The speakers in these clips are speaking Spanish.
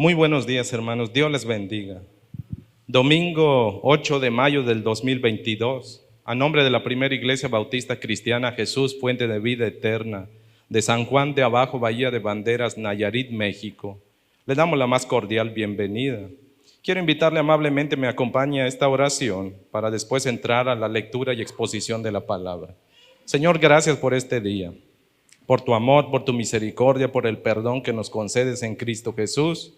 Muy buenos días, hermanos. Dios les bendiga. Domingo 8 de mayo del 2022, a nombre de la Primera Iglesia Bautista Cristiana Jesús, Fuente de Vida Eterna, de San Juan de Abajo, Bahía de Banderas, Nayarit, México, le damos la más cordial bienvenida. Quiero invitarle amablemente me acompañe a esta oración para después entrar a la lectura y exposición de la palabra. Señor, gracias por este día, por tu amor, por tu misericordia, por el perdón que nos concedes en Cristo Jesús.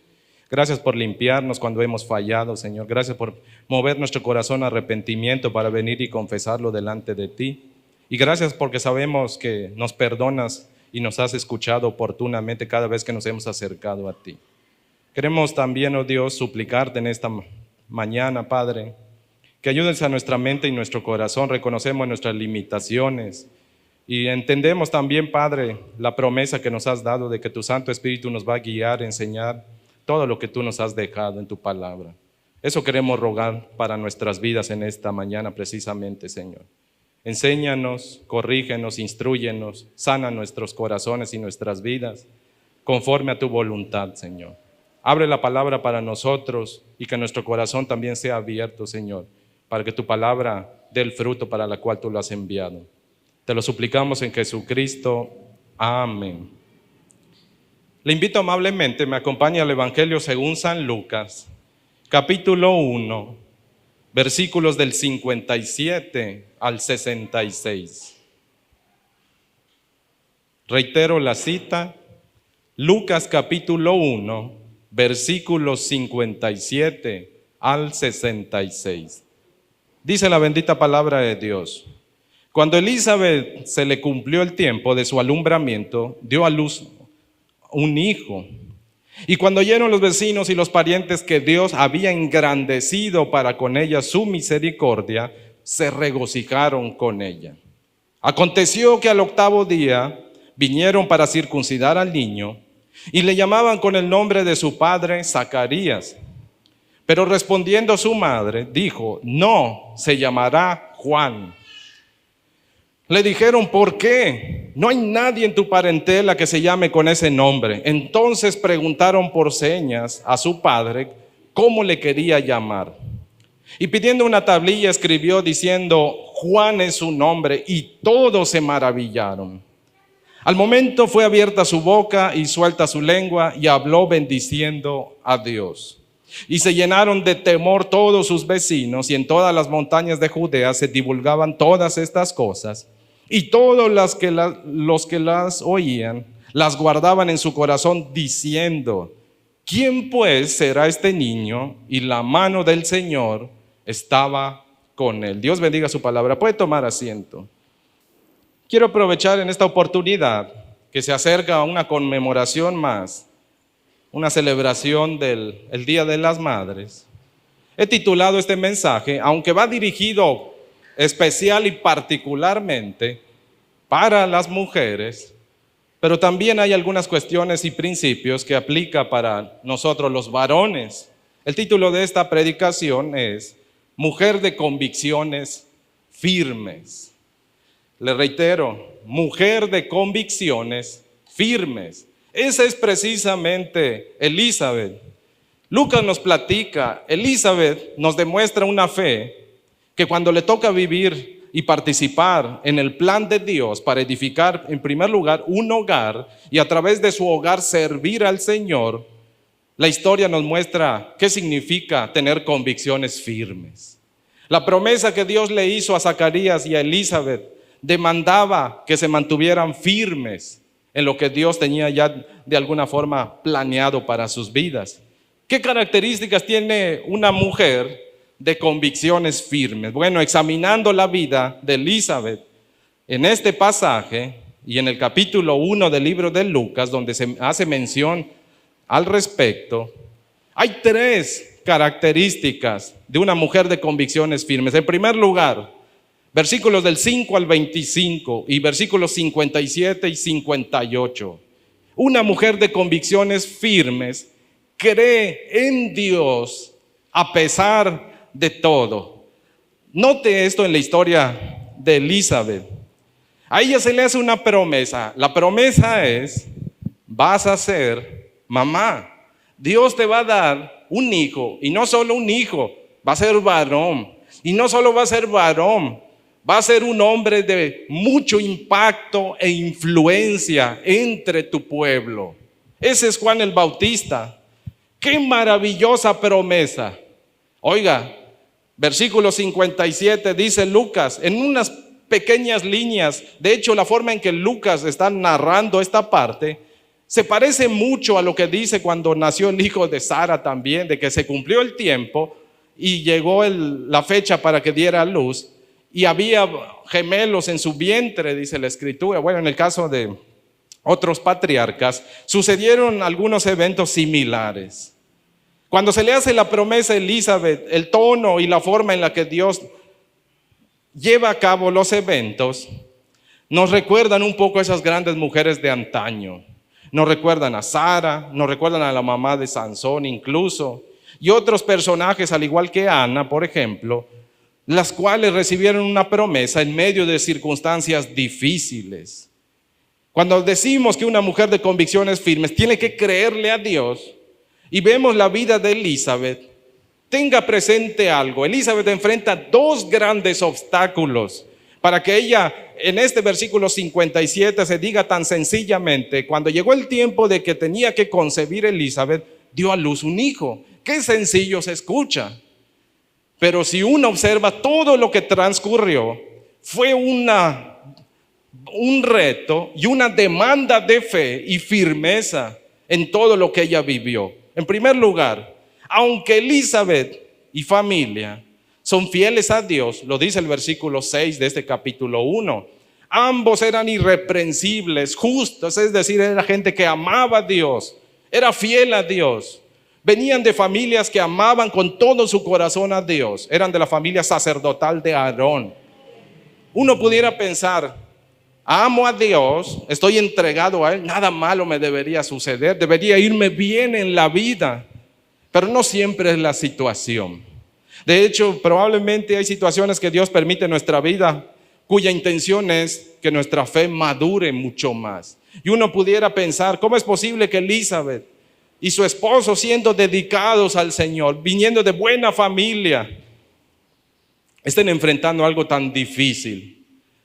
Gracias por limpiarnos cuando hemos fallado, Señor. Gracias por mover nuestro corazón a arrepentimiento para venir y confesarlo delante de ti. Y gracias porque sabemos que nos perdonas y nos has escuchado oportunamente cada vez que nos hemos acercado a ti. Queremos también, oh Dios, suplicarte en esta mañana, Padre, que ayudes a nuestra mente y nuestro corazón. Reconocemos nuestras limitaciones y entendemos también, Padre, la promesa que nos has dado de que tu Santo Espíritu nos va a guiar, enseñar todo lo que tú nos has dejado en tu palabra. Eso queremos rogar para nuestras vidas en esta mañana precisamente, Señor. Enséñanos, corrígenos, instrúyenos, sana nuestros corazones y nuestras vidas conforme a tu voluntad, Señor. Abre la palabra para nosotros y que nuestro corazón también sea abierto, Señor, para que tu palabra dé el fruto para la cual tú lo has enviado. Te lo suplicamos en Jesucristo. Amén. Le invito amablemente, me acompañe al Evangelio según San Lucas, capítulo 1, versículos del 57 al 66. Reitero la cita, Lucas capítulo 1, versículos 57 al 66. Dice la bendita palabra de Dios: Cuando Elizabeth se le cumplió el tiempo de su alumbramiento, dio a luz un hijo. Y cuando oyeron los vecinos y los parientes que Dios había engrandecido para con ella su misericordia, se regocijaron con ella. Aconteció que al 8º día vinieron para circuncidar al niño y le llamaban con el nombre de su padre Zacarías. Pero respondiendo su madre, dijo: no, se llamará Juan. Le dijeron: ¿por qué? No hay nadie en tu parentela que se llame con ese nombre. Entonces preguntaron por señas a su padre cómo le quería llamar. Y pidiendo una tablilla escribió diciendo: Juan es su nombre, y todos se maravillaron. Al momento fue abierta su boca y suelta su lengua, y habló bendiciendo a Dios. Y se llenaron de temor todos sus vecinos, y en todas las montañas de Judea se divulgaban todas estas cosas. Y todos los que las oían, las guardaban en su corazón diciendo: ¿quién pues será este niño? Y la mano del Señor estaba con él. Dios bendiga su palabra. Puede tomar asiento. Quiero aprovechar en esta oportunidad que se acerca a una conmemoración más, una celebración del Día de las Madres. He titulado este mensaje, aunque va dirigido especial y particularmente para las mujeres, pero también hay algunas cuestiones y principios que aplica para nosotros los varones. El título de esta predicación es Mujer de convicciones firmes. Le reitero, mujer de convicciones firmes. Esa es precisamente Elizabeth. Lucas nos platica, Elizabeth nos demuestra una fe que cuando le toca vivir y participar en el plan de Dios para edificar en primer lugar un hogar y a través de su hogar servir al Señor, la historia nos muestra qué significa tener convicciones firmes. La promesa que Dios le hizo a Zacarías y a Elizabeth demandaba que se mantuvieran firmes en lo que Dios tenía ya de alguna forma planeado para sus vidas. ¿Qué características tiene una mujer de convicciones firmes? Bueno, examinando la vida de Elizabeth en este pasaje y en el capítulo 1 del libro de Lucas, donde se hace mención al respecto, hay 3 características de una mujer de convicciones firmes. En primer lugar, versículos del 5 al 25 y versículos 57 y 58. Una mujer de convicciones firmes cree en Dios a pesar de todo. Note esto en la historia de Elizabeth. A ella se le hace una promesa. La promesa es: vas a ser mamá. Dios te va a dar un hijo, y no solo un hijo, va a ser varón. Y no solo va a ser varón, va a ser un hombre de mucho impacto e influencia entre tu pueblo. Ese es Juan el Bautista. ¡Qué maravillosa promesa! Oiga, versículo 57 dice Lucas, en unas pequeñas líneas, de hecho la forma en que Lucas está narrando esta parte, se parece mucho a lo que dice cuando nació el hijo de Sara también, de que se cumplió el tiempo y llegó la fecha para que diera a luz, y había gemelos en su vientre, dice la escritura. Bueno, en el caso de otros patriarcas, sucedieron algunos eventos similares. Cuando se le hace la promesa a Elizabeth, el tono y la forma en la que Dios lleva a cabo los eventos, nos recuerdan un poco a esas grandes mujeres de antaño. Nos recuerdan a Sara, nos recuerdan a la mamá de Sansón incluso, y otros personajes al igual que Ana, por ejemplo, las cuales recibieron una promesa en medio de circunstancias difíciles. Cuando decimos que una mujer de convicciones firmes tiene que creerle a Dios y vemos la vida de Elizabeth, tenga presente algo. Elizabeth enfrenta dos grandes obstáculos para que ella en este versículo 57 se diga tan sencillamente: cuando llegó el tiempo de que tenía que concebir Elizabeth, dio a luz un hijo. Qué sencillo se escucha. Pero si uno observa todo lo que transcurrió, fue un reto y una demanda de fe y firmeza en todo lo que ella vivió. En primer lugar, aunque Elizabeth y familia son fieles a Dios, lo dice el versículo 6 de este capítulo 1, ambos eran irreprensibles, justos, es decir, era gente que amaba a Dios, era fiel a Dios. Venían de familias que amaban con todo su corazón a Dios. Eran de la familia sacerdotal de Aarón. Uno pudiera pensar: amo a Dios, estoy entregado a Él, nada malo me debería suceder, debería irme bien en la vida. Pero no siempre es la situación. De hecho, probablemente hay situaciones que Dios permite en nuestra vida cuya intención es que nuestra fe madure mucho más. Y uno pudiera pensar: ¿cómo es posible que Elizabeth y su esposo, siendo dedicados al Señor, viniendo de buena familia, estén enfrentando algo tan difícil?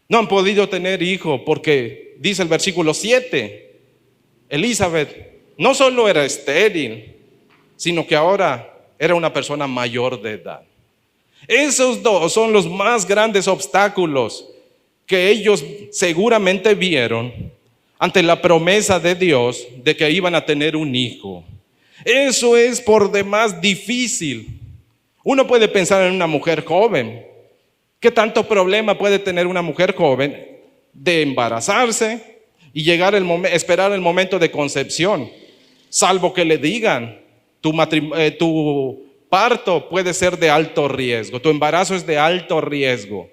No han podido tener hijo porque, dice el versículo 7, Elizabeth no solo era estéril, sino que ahora era una persona mayor de edad. Esos dos son los más grandes obstáculos que ellos seguramente vieron ante la promesa de Dios de que iban a tener un hijo. Eso es por demás difícil. Uno puede pensar en una mujer joven. ¿Qué tanto problema puede tener una mujer joven de embarazarse y esperar el momento de concepción? Salvo que le digan: tu parto puede ser de alto riesgo, tu embarazo es de alto riesgo.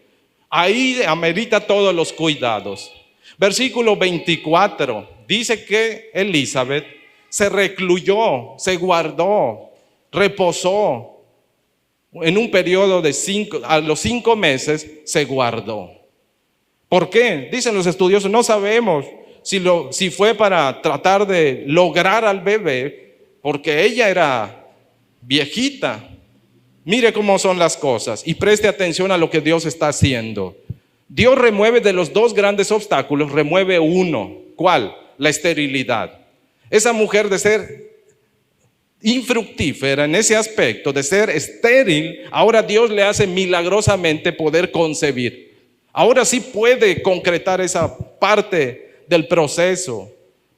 Ahí amerita todos los cuidados. Versículo 24 dice que Elizabeth se recluyó, se guardó, reposó. En un periodo de a los 5 meses se guardó. ¿Por qué? Dicen los estudiosos, no sabemos si fue para tratar de lograr al bebé, porque ella era viejita. Mire cómo son las cosas y preste atención a lo que Dios está haciendo. Dios remueve de los dos grandes obstáculos, remueve uno. ¿Cuál? La esterilidad. Esa mujer, de ser infructífera en ese aspecto, de ser estéril, ahora Dios le hace milagrosamente poder concebir. Ahora sí puede concretar esa parte del proceso,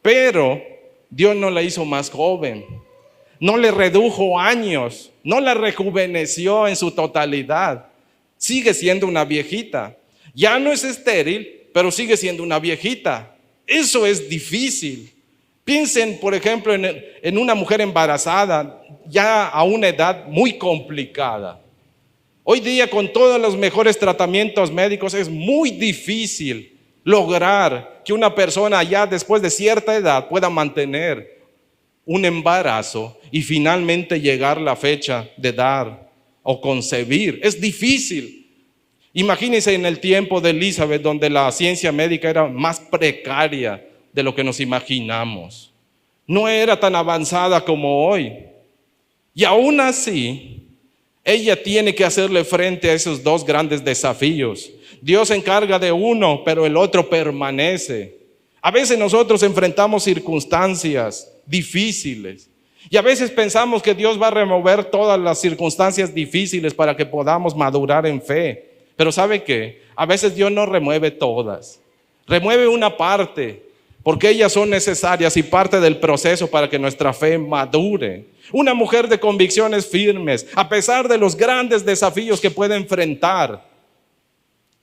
pero Dios no la hizo más joven, no le redujo años, no la rejuveneció en su totalidad. Sigue siendo una viejita. Ya no es estéril, pero sigue siendo una viejita. Eso es difícil. Piensen, por ejemplo, en una mujer embarazada ya a una edad muy complicada. Hoy día, con todos los mejores tratamientos médicos, es muy difícil lograr que una persona ya después de cierta edad pueda mantener un embarazo y finalmente llegar la fecha de dar o concebir. Es difícil. Imagínense en el tiempo de Elizabeth, donde la ciencia médica era más precaria de lo que nos imaginamos. no era tan avanzada como hoy. Y aún así, ella tiene que hacerle frente a esos dos grandes desafíos. Dios se encarga de uno, pero el otro permanece. A veces nosotros enfrentamos circunstancias difíciles y a veces pensamos que Dios va a remover todas las circunstancias difíciles para que podamos madurar en fe. Pero ¿sabe qué? A veces Dios no remueve todas. Remueve una parte, porque ellas son necesarias y parte del proceso para que nuestra fe madure. Una mujer de convicciones firmes, a pesar de los grandes desafíos que puede enfrentar,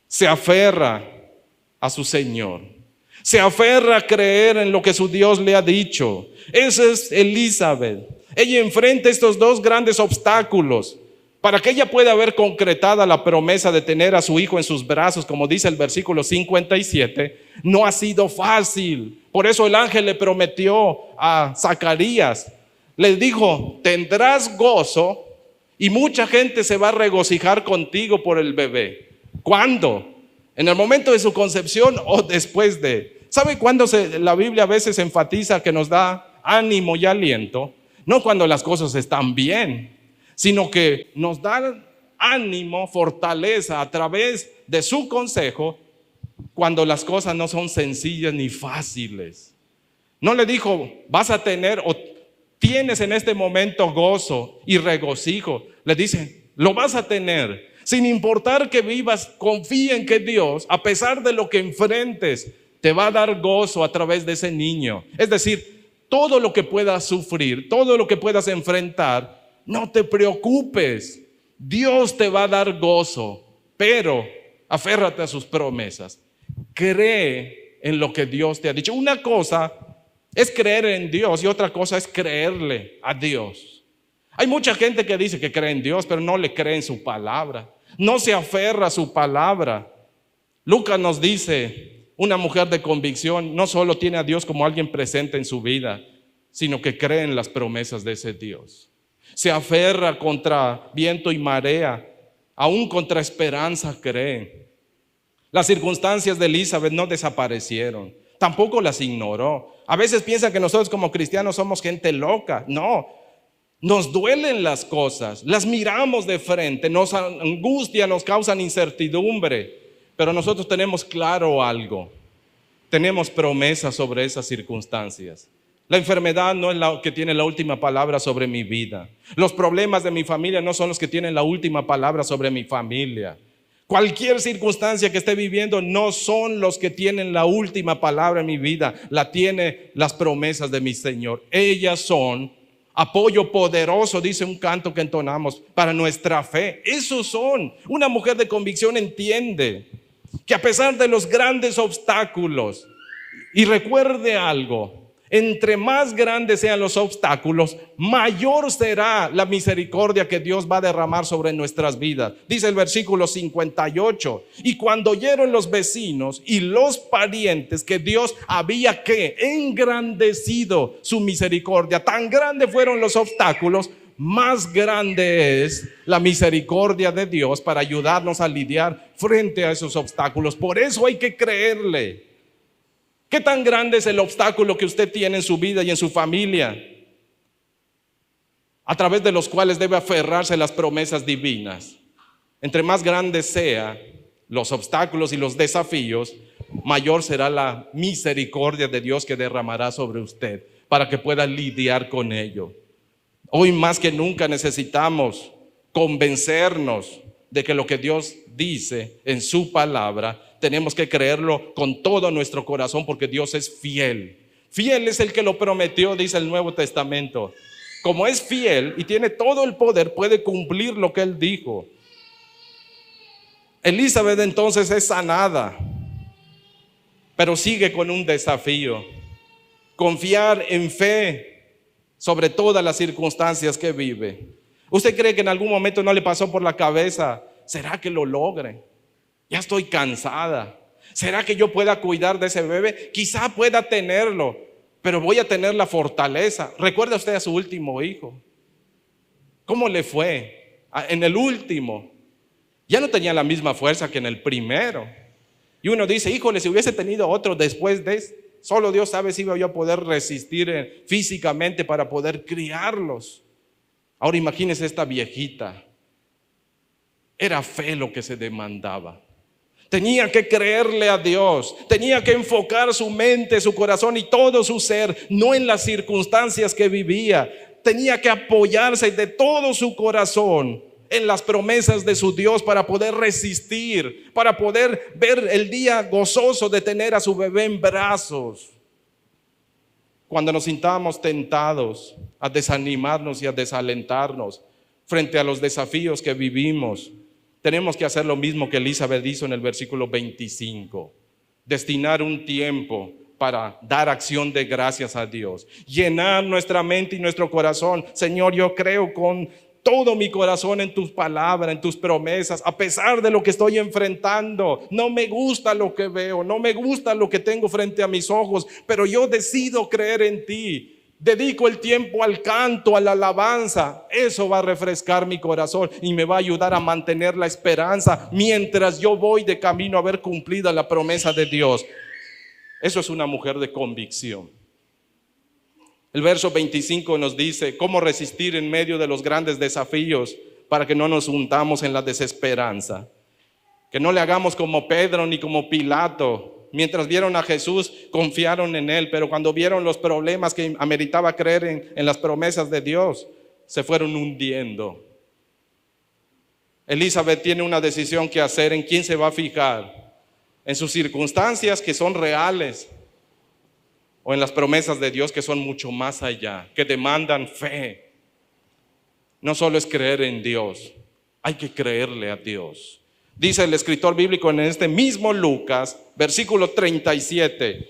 se aferra a su Señor. Se aferra a creer en lo que su Dios le ha dicho. Esa es Elizabeth. Ella enfrenta estos dos grandes obstáculos para que ella pueda ver concretada la promesa de tener a su hijo en sus brazos, como dice el versículo 57, no ha sido fácil. Por eso el ángel le prometió a Zacarías, le dijo, tendrás gozo y mucha gente se va a regocijar contigo por el bebé. ¿Cuándo? ¿En el momento de su concepción o después de? ¿Sabe cuándo la Biblia a veces enfatiza que nos da ánimo y aliento? No cuando las cosas están bien, sino que nos da ánimo, fortaleza a través de su consejo cuando las cosas no son sencillas ni fáciles. No le dijo, vas a tener o tienes en este momento gozo y regocijo. Le dice, lo vas a tener. Sin importar que vivas, confía en que Dios, a pesar de lo que enfrentes, te va a dar gozo a través de ese niño. Es decir, todo lo que puedas sufrir, todo lo que puedas enfrentar, no te preocupes. Dios te va a dar gozo, pero aférrate a sus promesas. Cree en lo que Dios te ha dicho. Una cosa es creer en Dios y otra cosa es creerle a Dios. Hay mucha gente que dice que cree en Dios, pero no le cree en su palabra. No se aferra a su palabra. Lucas nos dice, una mujer de convicción no solo tiene a Dios como alguien presente en su vida, sino que cree en las promesas de ese Dios. Se aferra contra viento y marea, aún contra esperanza cree. Las circunstancias de Elizabeth no desaparecieron, tampoco las ignoró. A veces piensan que nosotros como cristianos somos gente loca. No, nos duelen las cosas, las miramos de frente, nos angustia, nos causan incertidumbre, pero nosotros tenemos claro algo, tenemos promesas sobre esas circunstancias. La enfermedad no es la que tiene la última palabra sobre mi vida. Los problemas de mi familia no son los que tienen la última palabra sobre mi familia. Cualquier circunstancia que esté viviendo no son los que tienen la última palabra en mi vida. La tiene las promesas de mi Señor. Ellas son apoyo poderoso, dice un canto que entonamos, para nuestra fe. Esos son. Una mujer de convicción entiende que a pesar de los grandes obstáculos, y recuerde algo, entre más grandes sean los obstáculos, mayor será la misericordia que Dios va a derramar sobre nuestras vidas. Dice el versículo 58, y cuando oyeron los vecinos y los parientes que Dios había engrandecido su misericordia, tan grandes fueron los obstáculos, más grande es la misericordia de Dios para ayudarnos a lidiar frente a esos obstáculos. Por eso hay que creerle. ¿Qué tan grande es el obstáculo que usted tiene en su vida y en su familia? A través de los cuales debe aferrarse a las promesas divinas. Entre más grandes sean los obstáculos y los desafíos, mayor será la misericordia de Dios que derramará sobre usted para que pueda lidiar con ello. Hoy más que nunca necesitamos convencernos de que lo que Dios dice en su palabra tenemos que creerlo con todo nuestro corazón, porque Dios es fiel. Fiel es el que lo prometió, dice el Nuevo Testamento. Como es fiel y tiene todo el poder, puede cumplir lo que Él dijo. Elizabeth entonces es sanada, pero sigue con un desafío: confiar en fe sobre todas las circunstancias que vive. ¿Usted cree que en algún momento no le pasó por la cabeza, será que lo logre? Ya estoy cansada. ¿Será que yo pueda cuidar de ese bebé? Quizá pueda tenerlo, pero voy a tener la fortaleza. ¿Recuerda usted a su último hijo? ¿Cómo le fue? En el último, ya no tenía la misma fuerza que en el primero. Y uno dice, híjole, si hubiese tenido otro después de solo Dios sabe si iba yo a poder resistir físicamente para poder criarlos. Ahora imagínense esta viejita. Era fe lo que se demandaba. Tenía que creerle a Dios, tenía que enfocar su mente, su corazón y todo su ser, no en las circunstancias que vivía. Tenía que apoyarse de todo su corazón en las promesas de su Dios para poder resistir, para poder ver el día gozoso de tener a su bebé en brazos. Cuando nos sintamos tentados a desanimarnos y a desalentarnos frente a los desafíos que vivimos, tenemos que hacer lo mismo que Elizabeth hizo en el versículo 25. Destinar un tiempo para dar acción de gracias a Dios. Llenar nuestra mente y nuestro corazón. Señor, yo creo con todo mi corazón en tus palabras, en tus promesas, a pesar de lo que estoy enfrentando. No me gusta lo que veo, no me gusta lo que tengo frente a mis ojos, pero yo decido creer en ti. Dedico el tiempo al canto, a la alabanza. Eso va a refrescar mi corazón y me va a ayudar a mantener la esperanza mientras yo voy de camino a ver cumplida la promesa de Dios. Eso es una mujer de convicción. El verso 25 nos dice cómo resistir en medio de los grandes desafíos para que no nos hundamos en la desesperanza. Que no le hagamos como Pedro ni como Pilato. Mientras vieron a Jesús, confiaron en Él, pero cuando vieron los problemas que ameritaba creer en las promesas de Dios, se fueron hundiendo. Elizabeth tiene una decisión que hacer en quién se va a fijar, en sus circunstancias que son reales o en las promesas de Dios que son mucho más allá, que demandan fe. No solo es creer en Dios, hay que creerle a Dios. Dice el escritor bíblico en este mismo Lucas, versículo 37,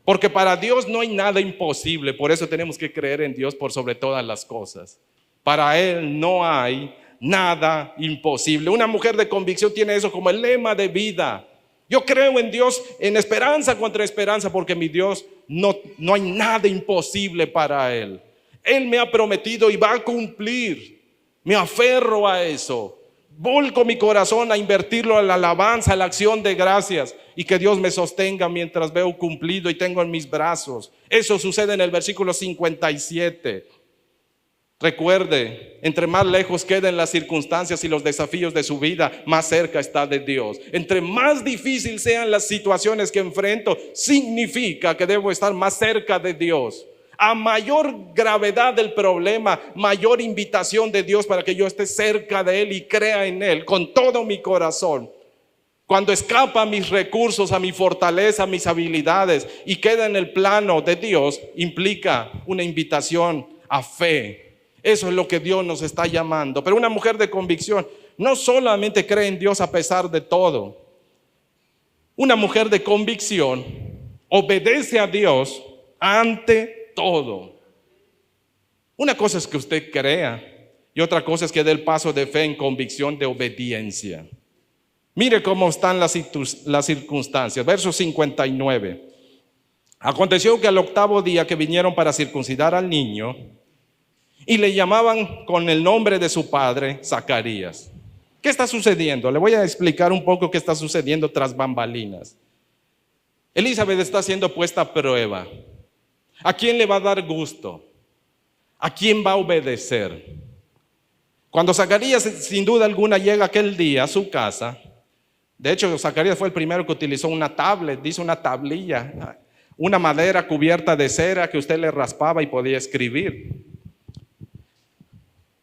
porque para Dios no hay nada imposible, por eso tenemos que creer en Dios por sobre todas las cosas. Para Él no hay nada imposible. Una mujer de convicción tiene eso como el lema de vida. Yo creo en Dios en esperanza contra esperanza, porque mi Dios no hay nada imposible para Él. Él me ha prometido y va a cumplir. Me aferro a eso. Volco mi corazón a invertirlo en la alabanza, en la acción de gracias, y que Dios me sostenga mientras veo cumplido y tengo en mis brazos. Eso sucede en el versículo 57. Recuerde, entre más lejos queden las circunstancias y los desafíos de su vida, más cerca está de Dios. Entre más difícil sean las situaciones que enfrento, significa que debo estar más cerca de Dios. A mayor gravedad del problema, mayor invitación de Dios para que yo esté cerca de Él y crea en Él con todo mi corazón. Cuando escapa a mis recursos, a mi fortaleza, a mis habilidades y queda en el plano de Dios, implica una invitación a fe. Eso es lo que Dios nos está llamando. Pero una mujer de convicción no solamente cree en Dios a pesar de todo. Una mujer de convicción obedece a Dios ante todo. Una cosa es que usted crea y otra cosa es que dé el paso de fe en convicción de obediencia. Mire cómo están las circunstancias. Verso 59. Aconteció que al 8º día que vinieron para circuncidar al niño y le llamaban con el nombre de su padre, Zacarías. ¿Qué está sucediendo? Le voy a explicar un poco qué está sucediendo tras bambalinas. Elizabeth está siendo puesta a prueba. ¿A quién le va a dar gusto? ¿A quién va a obedecer? Cuando Zacarías sin duda alguna llega aquel día a su casa, de hecho Zacarías fue el primero que utilizó una tablet, dice una tablilla, una madera cubierta de cera que usted le raspaba y podía escribir.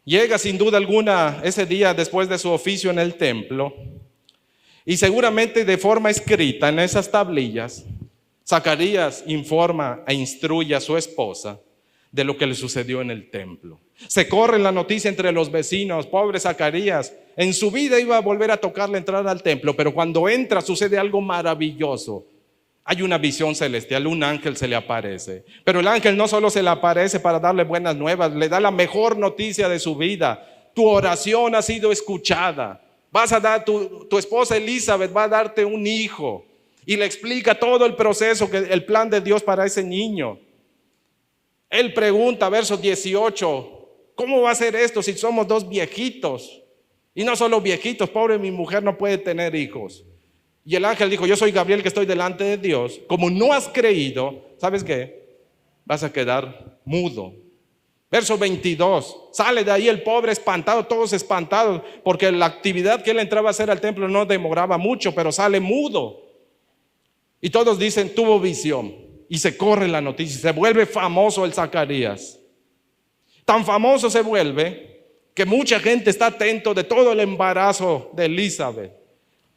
Llega sin duda alguna ese día después de su oficio en el templo y seguramente de forma escrita en esas tablillas, Zacarías informa e instruye a su esposa de lo que le sucedió en el templo. Se corre la noticia entre los vecinos, pobre Zacarías, en su vida iba a volver a tocarle entrar al templo, pero cuando entra sucede algo maravilloso. Hay una visión celestial, un ángel se le aparece, pero el ángel no solo se le aparece para darle buenas nuevas, le da la mejor noticia de su vida. Tu oración ha sido escuchada. Vas a dar, tu esposa Elizabeth va a darte un hijo. Y le explica todo el proceso, el plan de Dios para ese niño. Él pregunta, verso 18, ¿cómo va a ser esto si somos 2 viejitos? Y no solo viejitos, pobre mi mujer no puede tener hijos. Y el ángel dijo, yo soy Gabriel que estoy delante de Dios. Como no has creído, ¿sabes qué? Vas a quedar mudo. Verso 22, sale de ahí el pobre espantado, todos espantados, porque la actividad que él entraba a hacer al templo no demoraba mucho, pero sale mudo. Y todos dicen, tuvo visión. Y se corre la noticia, se vuelve famoso el Zacarías. Tan famoso se vuelve que mucha gente está atento de todo el embarazo de Elizabeth.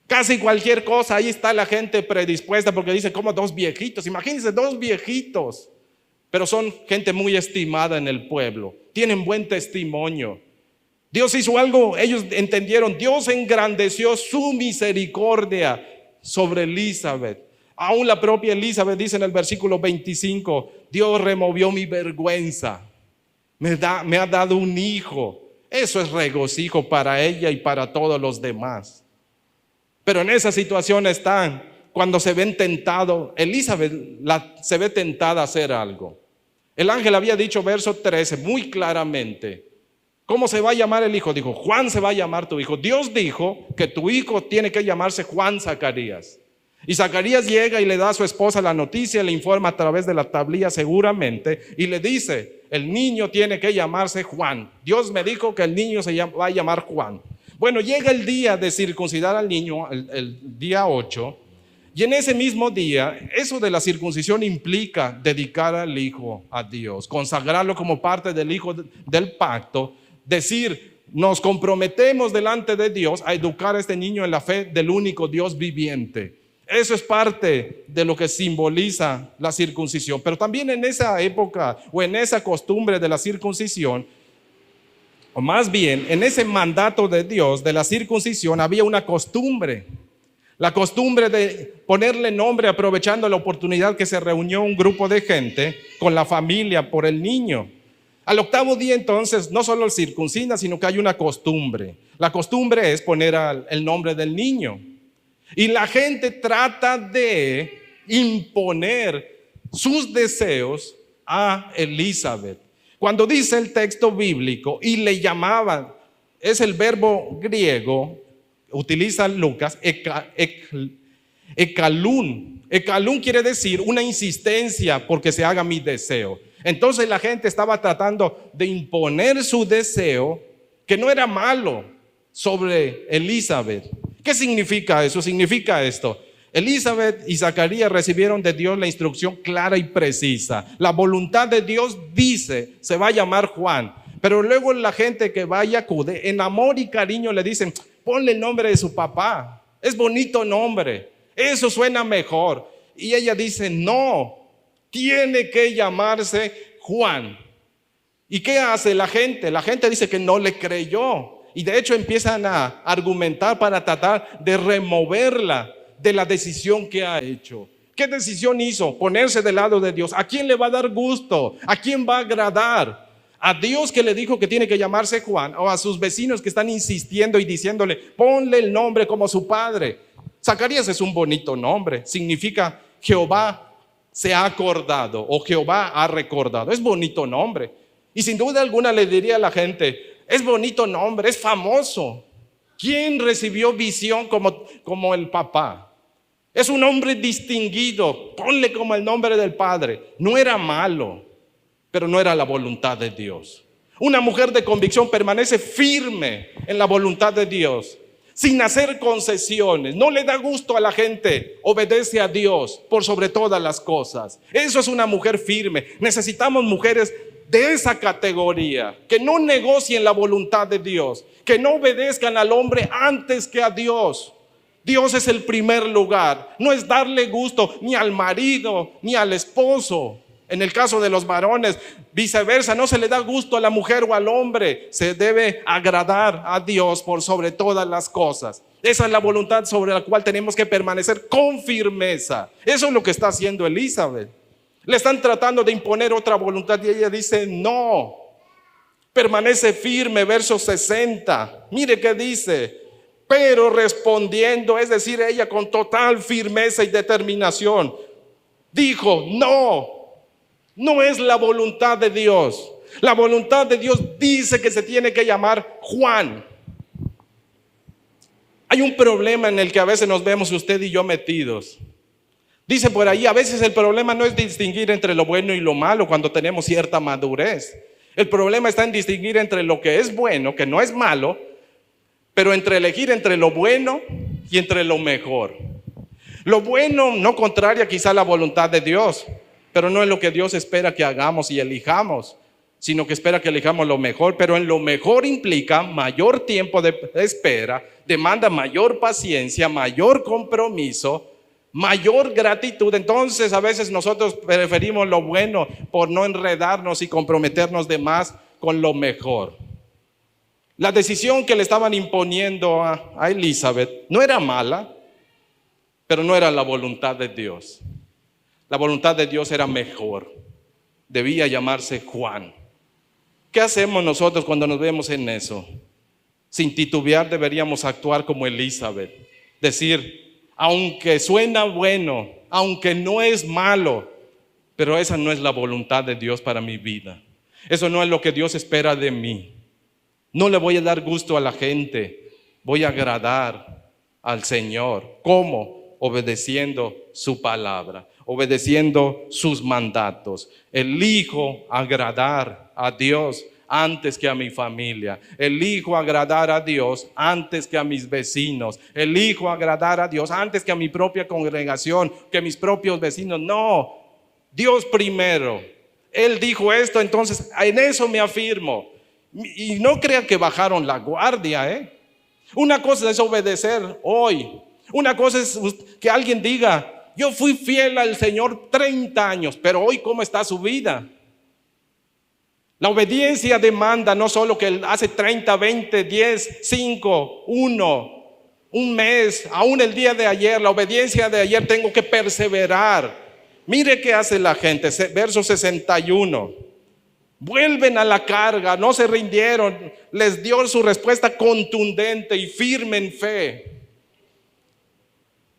Casi cualquier cosa, ahí está la gente predispuesta, porque dicen, como dos viejitos, imagínense dos viejitos. Pero son gente muy estimada en el pueblo, tienen buen testimonio. Dios hizo algo, ellos entendieron, Dios engrandeció su misericordia sobre Elizabeth. Aún la propia Elizabeth dice en el versículo 25, Dios removió mi vergüenza, me ha dado un hijo. Eso es regocijo para ella y para todos los demás. Pero en esa situación están cuando se ven tentados. Elizabeth se ve tentada a hacer algo. El ángel había dicho, verso 13, muy claramente, ¿cómo se va a llamar el hijo? Dijo, Juan se va a llamar tu hijo. Dios dijo que tu hijo tiene que llamarse Juan Zacarías. Y Zacarías llega y le da a su esposa la noticia, le informa a través de la tablilla seguramente, y le dice, el niño tiene que llamarse Juan. Dios me dijo que el niño va a llamar Juan. Bueno, llega el día de circuncidar al niño, el día 8, y en ese mismo día, eso de la circuncisión implica dedicar al hijo a Dios, consagrarlo como parte del hijo del pacto, decir, nos comprometemos delante de Dios a educar a este niño en la fe del único Dios viviente. Eso es parte de lo que simboliza la circuncisión. Pero también en esa época o en esa costumbre de la circuncisión, o más bien en ese mandato de Dios de la circuncisión, había una costumbre. La costumbre de ponerle nombre aprovechando la oportunidad que se reunió un grupo de gente con la familia por el niño. Al octavo día entonces no solo circuncida, sino que hay una costumbre. La costumbre es poner el nombre del niño. Y la gente trata de imponer sus deseos a Elizabeth. Cuando dice el texto bíblico y le llamaban, es el verbo griego, utiliza Lucas, ekalún. Ekalún quiere decir una insistencia porque se haga mi deseo. Entonces la gente estaba tratando de imponer su deseo, que no era malo, sobre Elizabeth. ¿Qué significa eso? Significa esto: Elizabeth y Zacarías recibieron de Dios la instrucción clara y precisa. La voluntad de Dios dice, se va a llamar Juan. Pero luego la gente que va y acude, en amor y cariño le dicen, ponle el nombre de su papá. Es bonito nombre, eso suena mejor. Y ella dice, no, tiene que llamarse Juan. ¿Y qué hace la gente? La gente dice que no le creyó. Y de hecho empiezan a argumentar para tratar de removerla de la decisión que ha hecho. ¿Qué decisión hizo? Ponerse del lado de Dios. ¿A quién le va a dar gusto? ¿A quién va a agradar? ¿A Dios que le dijo que tiene que llamarse Juan? ¿O a sus vecinos que están insistiendo y diciéndole, ponle el nombre como su padre? Zacarías es un bonito nombre. Significa Jehová se ha acordado o Jehová ha recordado. Es bonito nombre. Y sin duda alguna le diría a la gente, es bonito nombre, es famoso. ¿Quién recibió visión como el papá? Es un hombre distinguido, ponle como el nombre del padre. No era malo, pero no era la voluntad de Dios. Una mujer de convicción permanece firme en la voluntad de Dios, sin hacer concesiones. No le da gusto a la gente, obedece a Dios por sobre todas las cosas. Eso es una mujer firme. Necesitamos mujeres de esa categoría, que no negocien la voluntad de Dios, que no obedezcan al hombre antes que a Dios. Dios es el primer lugar. No es darle gusto ni al marido ni al esposo. En el caso de los varones, viceversa, no se le da gusto a la mujer o al hombre. Se debe agradar a Dios por sobre todas las cosas. Esa es la voluntad sobre la cual tenemos que permanecer con firmeza. Eso es lo que está haciendo Elizabeth. Le están tratando de imponer otra voluntad y ella dice no. Permanece firme, verso 60. Mire qué dice. Pero respondiendo, es decir, ella con total firmeza y determinación, dijo, no es la voluntad de Dios. La voluntad de Dios dice que se tiene que llamar Juan. Hay un problema en el que a veces nos vemos usted y yo metidos. Dice por ahí, a veces el problema no es distinguir entre lo bueno y lo malo cuando tenemos cierta madurez. El problema está en distinguir entre lo que es bueno, que no es malo, pero entre elegir entre lo bueno y entre lo mejor. Lo bueno no contraria quizá a la voluntad de Dios, pero no es lo que Dios espera que hagamos y elijamos, sino que espera que elijamos lo mejor. Pero en lo mejor implica mayor tiempo de espera, demanda mayor paciencia, mayor compromiso, mayor gratitud. Entonces a veces nosotros preferimos lo bueno por no enredarnos y comprometernos de más con lo mejor. La decisión que le estaban imponiendo a Elizabeth no era mala, pero no era la voluntad de Dios. La voluntad de Dios era mejor. Debía llamarse Juan. ¿Qué hacemos nosotros cuando nos vemos en eso? Sin titubear deberíamos actuar como Elizabeth. Decir, aunque suena bueno, aunque no es malo, pero esa no es la voluntad de Dios para mi vida. Eso no es lo que Dios espera de mí. No le voy a dar gusto a la gente, voy a agradar al Señor. ¿Cómo? Obedeciendo su palabra, obedeciendo sus mandatos. Elijo agradar a Dios antes que a mi familia. Elijo agradar a Dios antes que a mis vecinos. Elijo agradar a Dios antes que a mi propia congregación, que a mis propios vecinos. No, Dios primero. Él dijo esto, entonces en eso me afirmo. Y no crean que bajaron la guardia, Una cosa es obedecer hoy. Una cosa es que alguien diga, yo fui fiel al Señor 30 años, pero hoy ¿cómo está su vida? La obediencia demanda no solo que hace 30, 20, 10, 5, 1, un mes, aún el día de ayer. La obediencia de ayer tengo que perseverar. Mire qué hace la gente, verso 61. Vuelven a la carga, no se rindieron, les dio su respuesta contundente y firme en fe.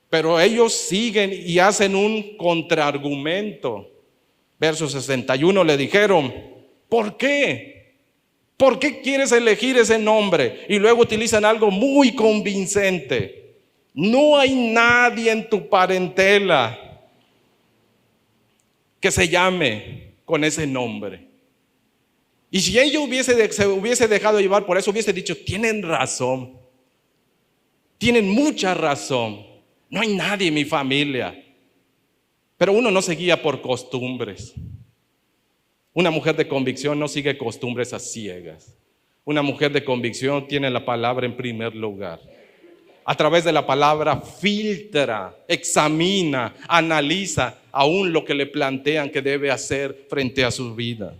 Pero ellos siguen y hacen un contraargumento. Verso 61 le dijeron, ¿por qué? ¿Por qué quieres elegir ese nombre? Y luego utilizan algo muy convincente. No hay nadie en tu parentela que se llame con ese nombre. Y si ella se hubiese dejado llevar por eso, hubiese dicho, tienen razón, tienen mucha razón, no hay nadie en mi familia. Pero uno no se guía por costumbres. Una mujer de convicción no sigue costumbres a ciegas. Una mujer de convicción tiene la palabra en primer lugar. A través de la palabra filtra, examina, analiza aún lo que le plantean que debe hacer frente a su vida.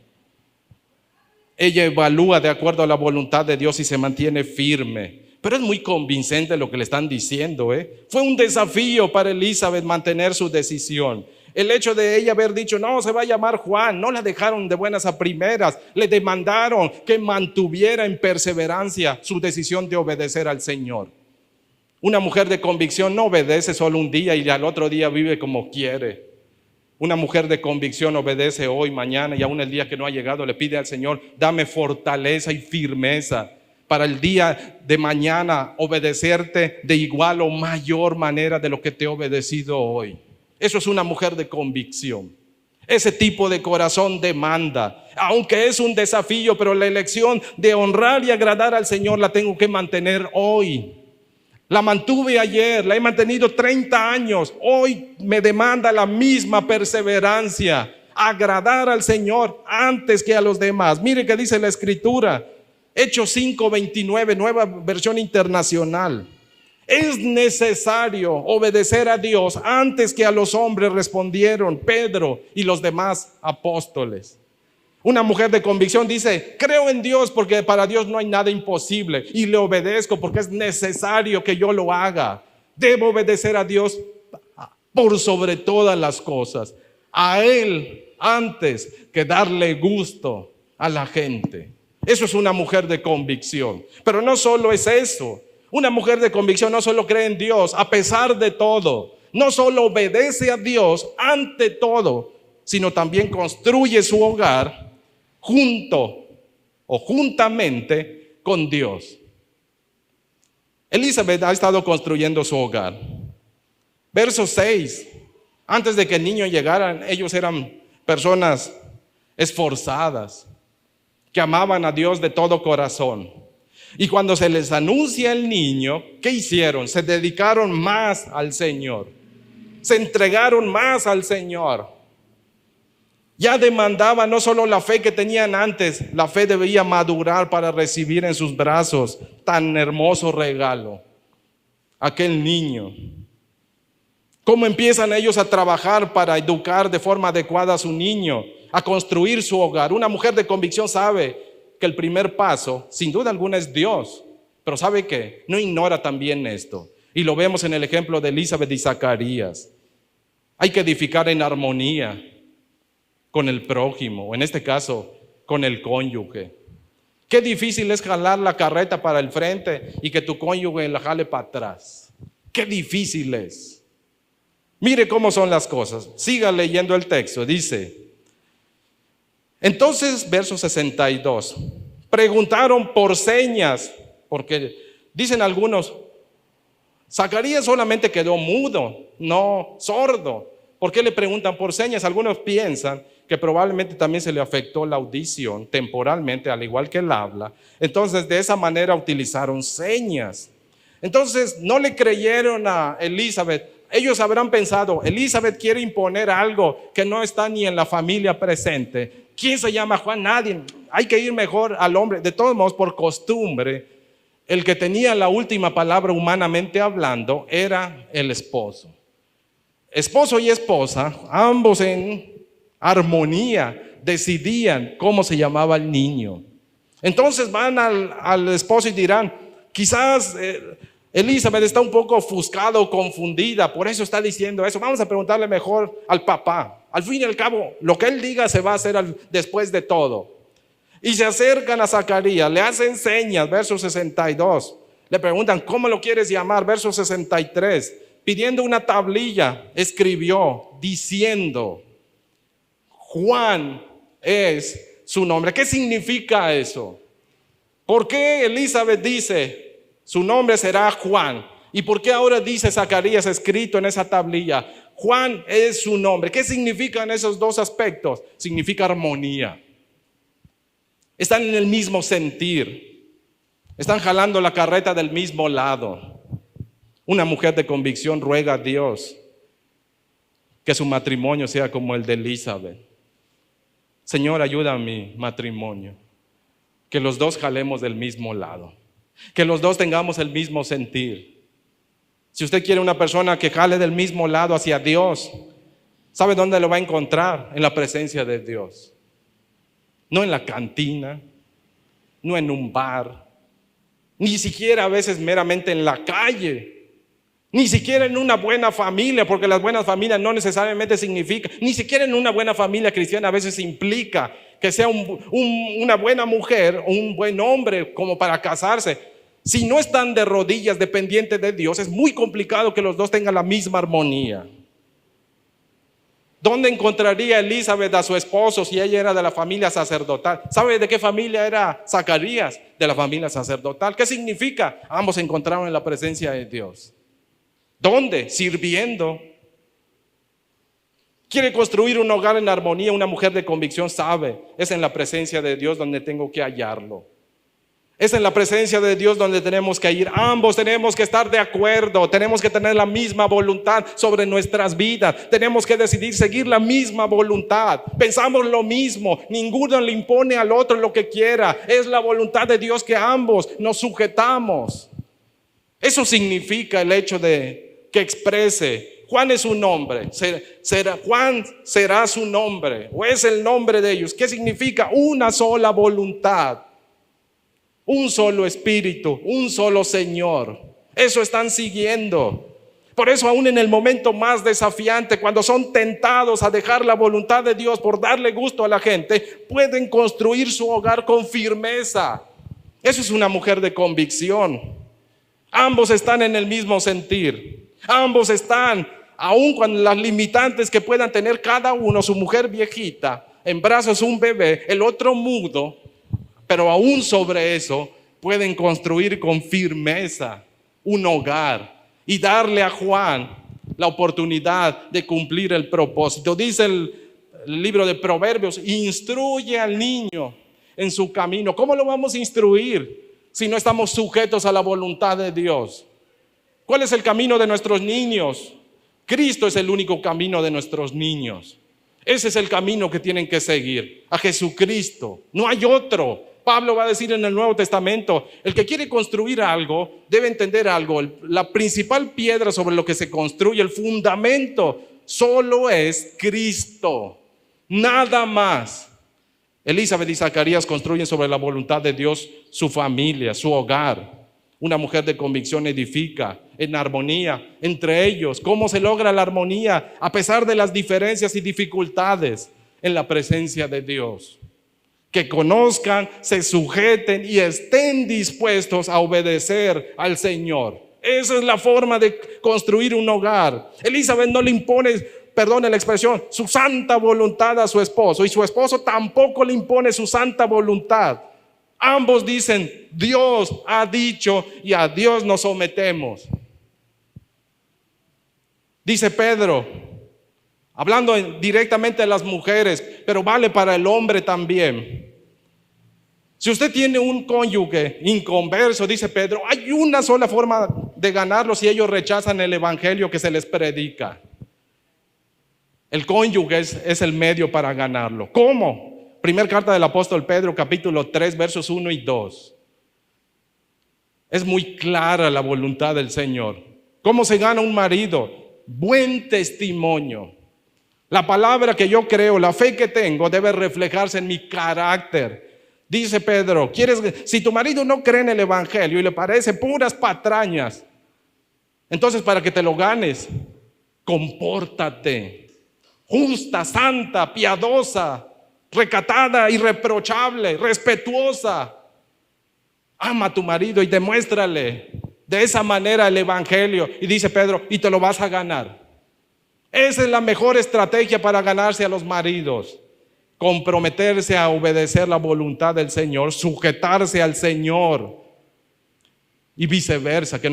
Ella evalúa de acuerdo a la voluntad de Dios y se mantiene firme. Pero es muy convincente lo que le están diciendo, Fue un desafío para Elizabeth mantener su decisión. El hecho de ella haber dicho, no, se va a llamar Juan, no la dejaron de buenas a primeras. Le demandaron que mantuviera en perseverancia su decisión de obedecer al Señor. Una mujer de convicción no obedece solo un día y al otro día vive como quiere. Una mujer de convicción obedece hoy, mañana y aún el día que no ha llegado le pide al Señor, dame fortaleza y firmeza para el día de mañana obedecerte de igual o mayor manera de lo que te he obedecido hoy. Eso es una mujer de convicción. Ese tipo de corazón demanda, aunque es un desafío, pero la elección de honrar y agradar al Señor la tengo que mantener hoy. La mantuve ayer, la he mantenido 30 años. Hoy me demanda la misma perseverancia, agradar al Señor antes que a los demás. Mire qué dice la Escritura, Hechos 5:29, nueva versión internacional. Es necesario obedecer a Dios antes que a los hombres, respondieron Pedro y los demás apóstoles. Una mujer de convicción dice, creo en Dios porque para Dios no hay nada imposible y le obedezco porque es necesario que yo lo haga. Debo obedecer a Dios por sobre todas las cosas, a Él antes que darle gusto a la gente. Eso es una mujer de convicción. Pero no solo es eso. Una mujer de convicción no solo cree en Dios a pesar de todo, no solo obedece a Dios ante todo, sino también construye su hogar junto o juntamente con Dios. Elizabeth ha estado construyendo su hogar. Verso 6. Antes de que el niño llegara, ellos eran personas esforzadas, que amaban a Dios de todo corazón. Y cuando se les anuncia el niño, ¿qué hicieron? Se dedicaron más al Señor. Se entregaron más al Señor. Ya demandaba no solo la fe que tenían antes, la fe debía madurar para recibir en sus brazos tan hermoso regalo, aquel niño. ¿Cómo empiezan ellos a trabajar para educar de forma adecuada a su niño, a construir su hogar? Una mujer de convicción sabe que el primer paso, sin duda alguna, es Dios. Pero ¿sabe qué? No ignora también esto. Y lo vemos en el ejemplo de Elizabeth y Zacarías. Hay que edificar en armonía con el prójimo, o en este caso, con el cónyuge. Qué difícil es jalar la carreta para el frente y que tu cónyuge la jale para atrás. Qué difícil es. Mire cómo son las cosas. Siga leyendo el texto. Dice, entonces, verso 62, preguntaron por señas, porque dicen algunos, Zacarías solamente quedó mudo, no sordo. ¿Por qué le preguntan por señas? Algunos piensan que probablemente también se le afectó la audición temporalmente, al igual que el habla. Entonces, de esa manera utilizaron señas. Entonces, no le creyeron a Elizabeth. Ellos habrán pensado, Elizabeth quiere imponer algo que no está ni en la familia presente. ¿Quién se llama Juan? Nadie. Hay que ir mejor al hombre. De todos modos, por costumbre, el que tenía la última palabra humanamente hablando era el esposo. Esposo y esposa, ambos en armonía, decidían cómo se llamaba el niño. Entonces van al esposo y dirán, quizás Elizabeth está un poco ofuscada o confundida, por eso está diciendo eso. Vamos a preguntarle mejor al papá. Al fin y al cabo, lo que él diga se va a hacer después de todo. Y se acercan a Zacarías, le hacen señas, verso 62. Le preguntan, ¿cómo lo quieres llamar? Verso 63. Pidiendo una tablilla, escribió diciendo, Juan es su nombre. ¿Qué significa eso? ¿Por qué Elizabeth dice, su nombre será Juan? ¿Y por qué ahora dice Zacarías escrito en esa tablilla, Juan es su nombre? ¿Qué significan esos dos aspectos? Significa armonía. Están en el mismo sentir. Están jalando la carreta del mismo lado. Una mujer de convicción ruega a Dios que su matrimonio sea como el de Elizabeth. Señor, ayuda a mi matrimonio. Que los dos jalemos del mismo lado. Que los dos tengamos el mismo sentir. Si usted quiere una persona que jale del mismo lado hacia Dios, ¿sabe dónde lo va a encontrar? En la presencia de Dios. No en la cantina, no en un bar, ni siquiera a veces meramente en la calle. Ni siquiera en una buena familia, porque las buenas familias no necesariamente significa, ni siquiera en una buena familia cristiana a veces implica que sea una buena mujer o un buen hombre como para casarse. Si no están de rodillas dependientes de Dios, es muy complicado que los dos tengan la misma armonía. ¿Dónde encontraría Elizabeth a su esposo si ella era de la familia sacerdotal? ¿Sabe de qué familia era Zacarías? De la familia sacerdotal. ¿Qué significa? Ambos se encontraron en la presencia de Dios. ¿Dónde? Sirviendo. Quiere construir un hogar en armonía. Una mujer de convicción sabe, es en la presencia de Dios donde tengo que hallarlo. Es en la presencia de Dios donde tenemos que ir. Ambos tenemos que estar de acuerdo. Tenemos que tener la misma voluntad sobre nuestras vidas. Tenemos que decidir seguir la misma voluntad. Pensamos lo mismo. Ninguno le impone al otro lo que quiera. Es la voluntad de Dios que ambos nos sujetamos. Eso significa el hecho de que exprese, Juan es su nombre, Juan será su nombre, o es el nombre de ellos. ¿Qué significa? Una sola voluntad, un solo espíritu, un solo Señor. Eso están siguiendo. Por eso aún en el momento más desafiante, cuando son tentados a dejar la voluntad de Dios por darle gusto a la gente, pueden construir su hogar con firmeza. Eso es una mujer de convicción. Ambos están en el mismo sentir. Ambos están, aun con las limitantes que puedan tener cada uno, su mujer viejita, en brazos un bebé, el otro mudo, pero aún sobre eso pueden construir con firmeza un hogar y darle a Juan la oportunidad de cumplir el propósito. Dice el libro de Proverbios, instruye al niño en su camino. ¿Cómo lo vamos a instruir si no estamos sujetos a la voluntad de Dios? ¿Cuál es el camino de nuestros niños? Cristo es el único camino de nuestros niños. Ese es el camino que tienen que seguir, a Jesucristo. No hay otro. Pablo va a decir en el Nuevo Testamento, el que quiere construir algo debe entender algo. La principal piedra sobre lo que se construye, el fundamento, solo es Cristo. Nada más. Elizabeth y Zacarías construyen sobre la voluntad de Dios su familia, su hogar. Una mujer de convicción edifica en armonía entre ellos. ¿Cómo se logra la armonía a pesar de las diferencias y dificultades? En la presencia de Dios. Que conozcan, se sujeten y estén dispuestos a obedecer al Señor. Esa es la forma de construir un hogar. Elizabeth no le impone, perdone la expresión, su santa voluntad a su esposo, y su esposo tampoco le impone su santa voluntad. Ambos dicen, Dios ha dicho y a Dios nos sometemos. Dice Pedro, hablando directamente a las mujeres, pero vale para el hombre también. Si usted tiene un cónyuge inconverso, dice Pedro, hay una sola forma de ganarlo si ellos rechazan el evangelio que se les predica. El cónyuge es el medio para ganarlo. ¿Cómo? Primera carta del apóstol Pedro, capítulo 3, versos 1 y 2. Es muy clara la voluntad del Señor. ¿Cómo se gana un marido? Buen testimonio. La palabra que yo creo, la fe que tengo, debe reflejarse en mi carácter. Dice Pedro, si tu marido no cree en el evangelio y le parece puras patrañas, entonces para que te lo ganes, compórtate. Justa, santa, piadosa, recatada, irreprochable, respetuosa. Ama a tu marido y demuéstrale de esa manera el evangelio. Y dice Pedro, y te lo vas a ganar. Esa es la mejor estrategia para ganarse a los maridos. Comprometerse a obedecer la voluntad del Señor, sujetarse al Señor. Y viceversa, que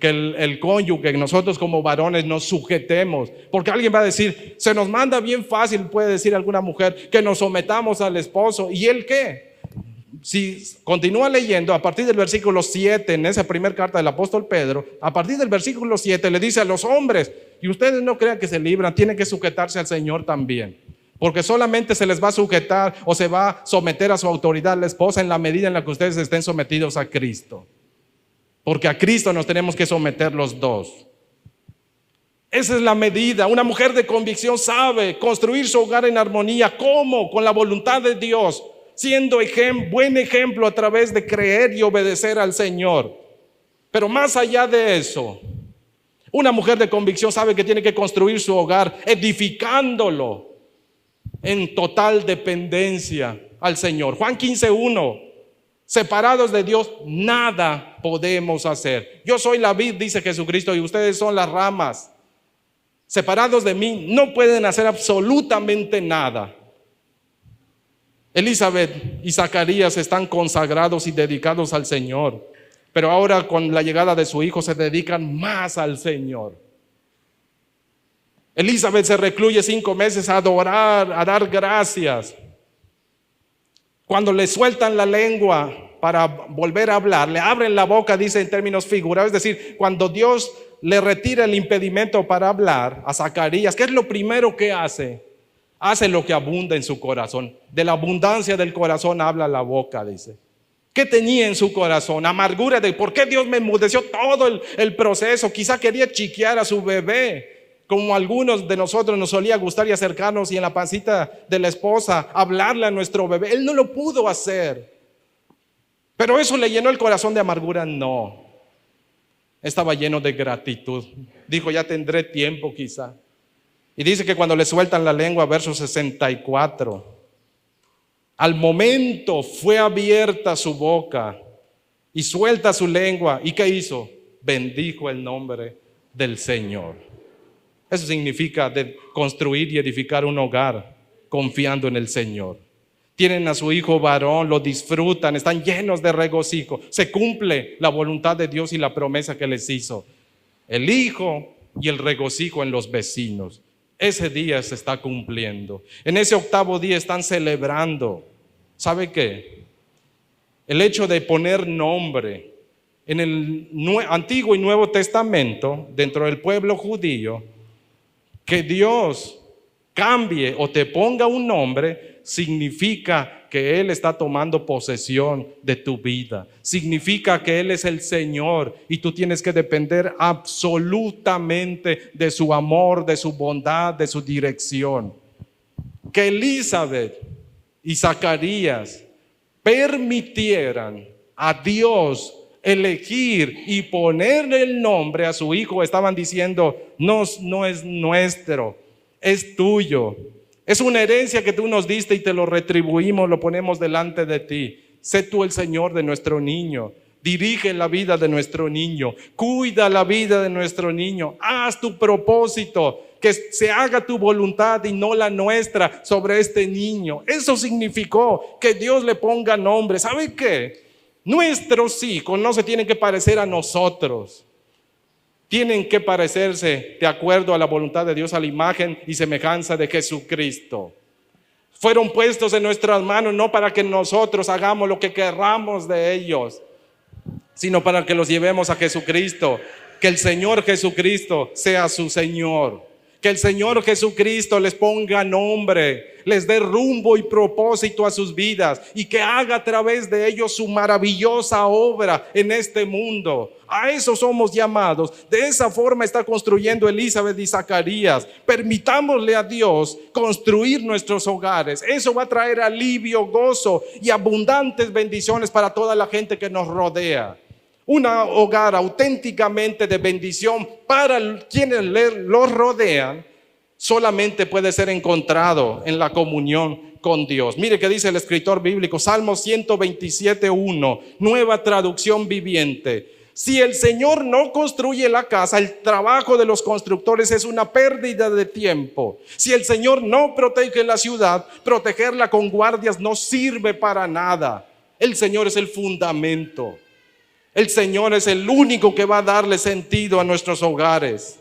el cónyuge, nosotros como varones nos sujetemos. Porque alguien va a decir, se nos manda bien fácil, puede decir alguna mujer, que nos sometamos al esposo. ¿Y él qué? Si continúa leyendo, a partir del versículo 7, en esa primera carta del apóstol Pedro, a partir del versículo 7 le dice a los hombres, y ustedes no crean que se libran, tienen que sujetarse al Señor también. Porque solamente se les va a sujetar o se va a someter a su autoridad la esposa en la medida en la que ustedes estén sometidos a Cristo. Porque a Cristo nos tenemos que someter los dos. Esa es la medida. Una mujer de convicción sabe construir su hogar en armonía. ¿Cómo? Con la voluntad de Dios, siendo buen ejemplo a través de creer y obedecer al Señor. Pero más allá de eso, una mujer de convicción sabe que tiene que construir su hogar edificándolo en total dependencia al Señor. Juan 15:1. Separados de Dios, nada podemos hacer. Yo soy la vid, dice Jesucristo, y ustedes son las ramas. Separados de mí, no pueden hacer absolutamente nada. Elizabeth y Zacarías están consagrados y dedicados al Señor, pero ahora con la llegada de su hijo se dedican más al Señor. Elizabeth se recluye 5 meses a adorar, a dar gracias. Cuando le sueltan la lengua para volver a hablar, le abren la boca, dice en términos figurados, es decir, cuando Dios le retira el impedimento para hablar a Zacarías, ¿qué es lo primero que hace? Hace lo que abunda en su corazón. De la abundancia del corazón habla la boca, dice. ¿Qué tenía en su corazón? Amargura de por qué Dios me enmudeció todo el proceso. Quizá quería chiquear a su bebé, como algunos de nosotros nos solía gustar y acercarnos y en la pancita de la esposa hablarle a nuestro bebé. Él no lo pudo hacer. Pero eso le llenó el corazón de amargura. No. Estaba lleno de gratitud. Dijo, ya tendré tiempo quizá. Y dice que cuando le sueltan la lengua, verso 64, al momento fue abierta su boca y suelta su lengua. ¿Y qué hizo? Bendijo el nombre del Señor. Eso significa de construir y edificar un hogar confiando en el Señor. Tienen a su hijo varón, lo disfrutan, están llenos de regocijo. Se cumple la voluntad de Dios y la promesa que les hizo. El hijo y el regocijo en los vecinos. Ese día se está cumpliendo. En ese octavo día están celebrando. ¿Sabe qué? El hecho de poner nombre en el Antiguo y Nuevo Testamento, dentro del pueblo judío, que Dios cambie o te ponga un nombre, significa que Él está tomando posesión de tu vida. Significa que Él es el Señor y tú tienes que depender absolutamente de su amor, de su bondad, de su dirección. Que Elizabeth y Zacarías permitieran a Dios elegir y poner el nombre a su hijo, estaban diciendo, no es nuestro, es tuyo. Es una herencia que tú nos diste y te lo retribuimos, lo ponemos delante de ti. Sé tú el Señor de nuestro niño. Dirige la vida de nuestro niño. Cuida la vida de nuestro niño. Haz tu propósito. Que se haga tu voluntad y no la nuestra sobre este niño. Eso significó que Dios le ponga nombre. ¿Sabe qué? Nuestros hijos no se tienen que parecer a nosotros. Tienen que parecerse de acuerdo a la voluntad de Dios, a la imagen y semejanza de Jesucristo. Fueron puestos en nuestras manos no para que nosotros hagamos lo que querramos de ellos, sino para que los llevemos a Jesucristo. Que el Señor Jesucristo sea su Señor. Que el Señor Jesucristo les ponga nombre, les dé rumbo y propósito a sus vidas y que haga a través de ellos su maravillosa obra en este mundo. A eso somos llamados. De esa forma está construyendo Elizabeth y Zacarías. Permitámosle a Dios construir nuestros hogares. Eso va a traer alivio, gozo y abundantes bendiciones para toda la gente que nos rodea. Un hogar auténticamente de bendición para quienes los rodean solamente puede ser encontrado en la comunión con Dios. Mire qué dice el escritor bíblico, Salmo 127:1, nueva traducción viviente. Si el Señor no construye la casa, el trabajo de los constructores es una pérdida de tiempo. Si el Señor no protege la ciudad, protegerla con guardias no sirve para nada. El Señor es el fundamento. El Señor es el único que va a darle sentido a nuestros hogares.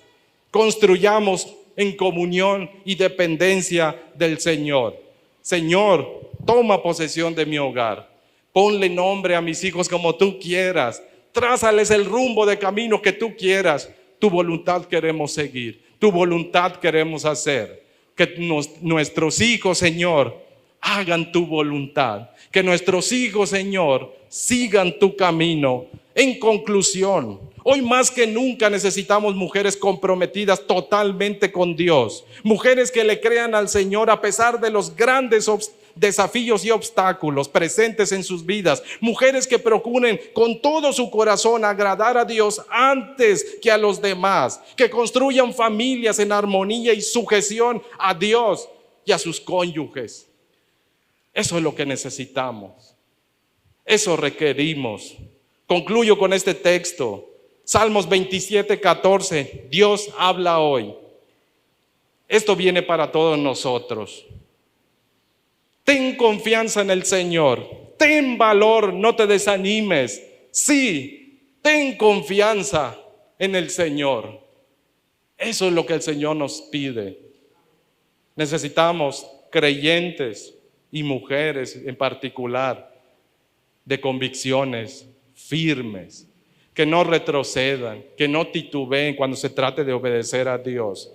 Construyamos en comunión y dependencia del Señor. Señor, toma posesión de mi hogar. Ponle nombre a mis hijos como tú quieras. Trázales el rumbo de camino que tú quieras. Tu voluntad queremos seguir. Tu voluntad queremos hacer. Que nuestros hijos, Señor, hagan tu voluntad. Que nuestros hijos, Señor, sigan tu camino. En conclusión, hoy más que nunca necesitamos mujeres comprometidas totalmente con Dios. Mujeres que le crean al Señor a pesar de los grandes desafíos y obstáculos presentes en sus vidas. Mujeres que procuren con todo su corazón agradar a Dios antes que a los demás. Que construyan familias en armonía y sujeción a Dios y a sus cónyuges. Eso es lo que necesitamos. Eso requerimos. Concluyo con este texto. Salmos 27:14. Dios habla hoy. Esto viene para todos nosotros. Ten confianza en el Señor. Ten valor, no te desanimes. Sí, ten confianza en el Señor. Eso es lo que el Señor nos pide. Necesitamos creyentes y mujeres en particular de convicciones firmes, que no retrocedan, que no titubeen cuando se trate de obedecer a Dios,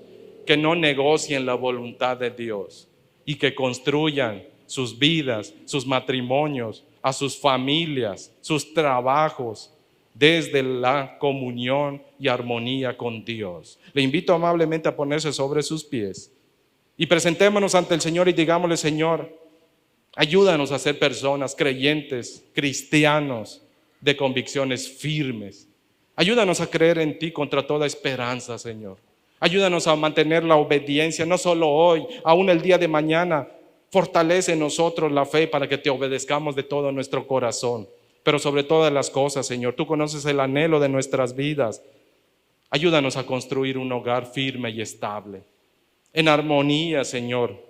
que no negocien la voluntad de Dios y que construyan sus vidas, sus matrimonios, a sus familias, sus trabajos desde la comunión y armonía con Dios. Le invito amablemente a ponerse sobre sus pies y presentémonos ante el Señor y digámosle: Señor, ayúdanos a ser personas creyentes, cristianos, de convicciones firmes. Ayúdanos a creer en ti contra toda esperanza, Señor. Ayúdanos a mantener la obediencia, no solo hoy, aún el día de mañana. Fortalece en nosotros la fe para que te obedezcamos de todo nuestro corazón. Pero sobre todas las cosas, Señor, tú conoces el anhelo de nuestras vidas. Ayúdanos a construir un hogar firme y estable, en armonía, Señor,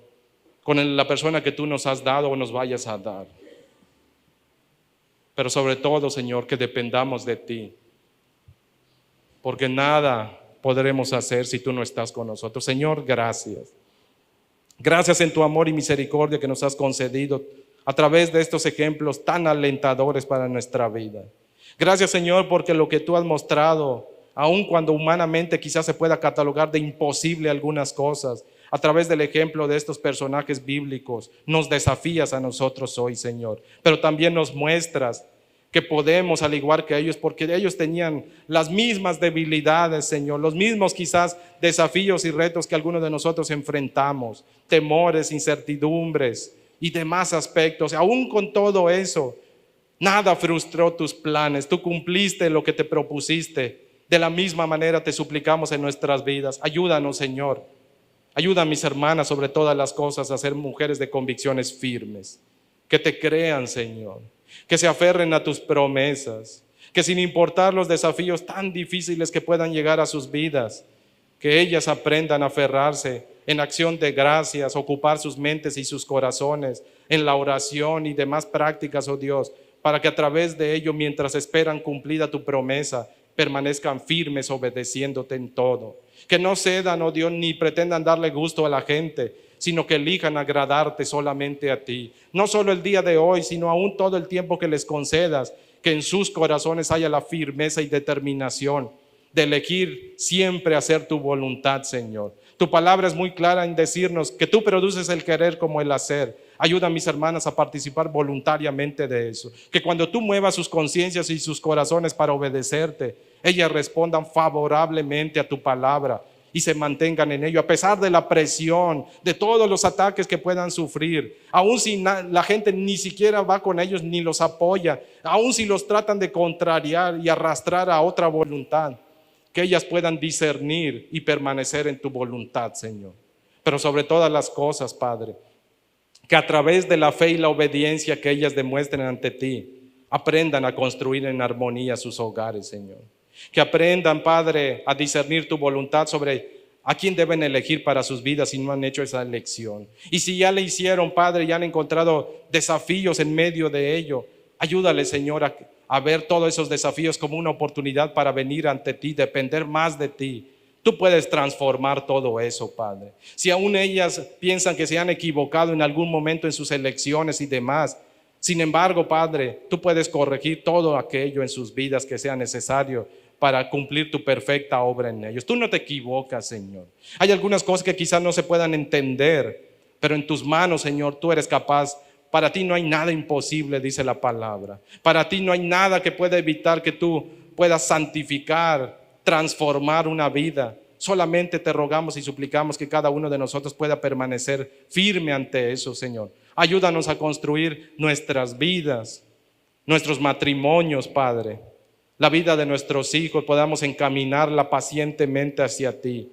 con la persona que tú nos has dado o nos vayas a dar. Pero sobre todo, Señor, que dependamos de ti, porque nada podremos hacer si tú no estás con nosotros. Señor, gracias. Gracias en tu amor y misericordia que nos has concedido a través de estos ejemplos tan alentadores para nuestra vida. Gracias, Señor, porque lo que tú has mostrado, aun cuando humanamente quizás se pueda catalogar de imposible algunas cosas, a través del ejemplo de estos personajes bíblicos, nos desafías a nosotros hoy, Señor. Pero también nos muestras que podemos, al igual que ellos, porque ellos tenían las mismas debilidades, Señor, los mismos quizás desafíos y retos que algunos de nosotros enfrentamos, temores, incertidumbres y demás aspectos. Aún con todo eso, nada frustró tus planes. Tú cumpliste lo que te propusiste. De la misma manera te suplicamos en nuestras vidas. Ayúdanos, Señor. Ayuda a mis hermanas sobre todas las cosas a ser mujeres de convicciones firmes, que te crean, Señor, que se aferren a tus promesas, que sin importar los desafíos tan difíciles que puedan llegar a sus vidas, que ellas aprendan a aferrarse en acción de gracias, ocupar sus mentes y sus corazones en la oración y demás prácticas, oh Dios, para que a través de ello, mientras esperan cumplida tu promesa, permanezcan firmes obedeciéndote en todo. Que no cedan, oh Dios, ni pretendan darle gusto a la gente, sino que elijan agradarte solamente a ti. No solo el día de hoy, sino aún todo el tiempo que les concedas, que en sus corazones haya la firmeza y determinación de elegir siempre hacer tu voluntad, Señor. Tu palabra es muy clara en decirnos que tú produces el querer como el hacer. Ayuda a mis hermanas a participar voluntariamente de eso. Que cuando tú muevas sus conciencias y sus corazones para obedecerte, ellas respondan favorablemente a tu palabra y se mantengan en ello, a pesar de la presión, de todos los ataques que puedan sufrir, aun si la gente ni siquiera va con ellos ni los apoya, aun si los tratan de contrariar y arrastrar a otra voluntad, que ellas puedan discernir y permanecer en tu voluntad, Señor. Pero sobre todas las cosas, Padre, que a través de la fe y la obediencia que ellas demuestren ante ti, aprendan a construir en armonía sus hogares, Señor. Que aprendan, Padre, a discernir tu voluntad sobre a quién deben elegir para sus vidas si no han hecho esa elección. Y si ya le hicieron, Padre, y han encontrado desafíos en medio de ello, ayúdale, Señor, a ver todos esos desafíos como una oportunidad para venir ante ti, depender más de ti. Tú puedes transformar todo eso, Padre. Si aún ellas piensan que se han equivocado en algún momento en sus elecciones y demás, sin embargo, Padre, tú puedes corregir todo aquello en sus vidas que sea necesario para cumplir tu perfecta obra en ellos. Tú no te equivocas, Señor. Hay algunas cosas que quizás no se puedan entender, pero en tus manos, Señor, tú eres capaz. Para ti no hay nada imposible, dice la palabra. Para ti no hay nada que pueda evitar que tú puedas santificar, transformar una vida. Solamente te rogamos y suplicamos que cada uno de nosotros pueda permanecer firme ante eso, Señor. Ayúdanos a construir nuestras vidas, nuestros matrimonios, Padre. La vida de nuestros hijos, podamos encaminarla pacientemente hacia ti.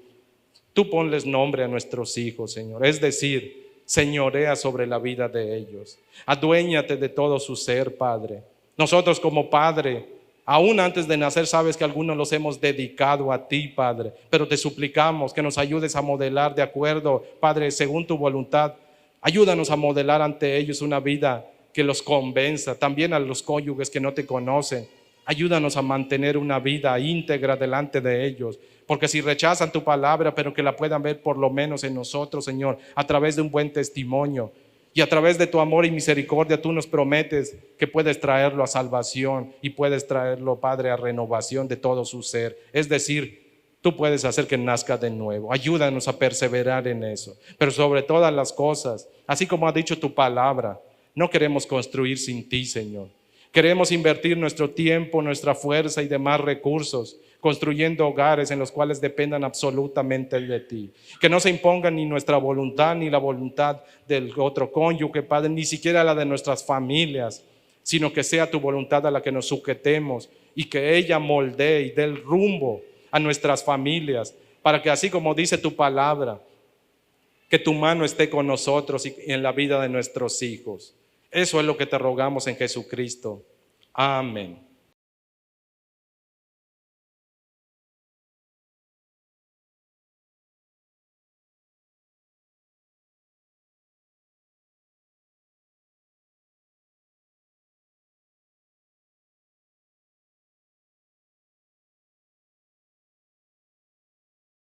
Tú ponles nombre a nuestros hijos, Señor. Es decir, señorea sobre la vida de ellos. Aduéñate de todo su ser, Padre. Nosotros como Padre, aún antes de nacer, sabes que algunos los hemos dedicado a ti, Padre. Pero te suplicamos que nos ayudes a modelar de acuerdo, Padre, según tu voluntad. Ayúdanos a modelar ante ellos una vida que los convenza. También a los cónyuges que no te conocen. Ayúdanos a mantener una vida íntegra delante de ellos, porque si rechazan tu palabra, pero que la puedan ver por lo menos en nosotros, Señor, a través de un buen testimonio y a través de tu amor y misericordia, tú nos prometes que puedes traerlo a salvación y puedes traerlo, Padre, a renovación de todo su ser. Es decir, tú puedes hacer que nazca de nuevo. Ayúdanos a perseverar en eso, pero sobre todas las cosas, así como ha dicho tu palabra, no queremos construir sin ti, Señor. Queremos invertir nuestro tiempo, nuestra fuerza y demás recursos construyendo hogares en los cuales dependan absolutamente de ti. Que no se imponga ni nuestra voluntad ni la voluntad del otro cónyuge, Padre, ni siquiera la de nuestras familias, sino que sea tu voluntad a la que nos sujetemos y que ella moldee y dé el rumbo a nuestras familias, para que así como dice tu palabra, que tu mano esté con nosotros y en la vida de nuestros hijos. Eso es lo que te rogamos en Jesucristo. Amén.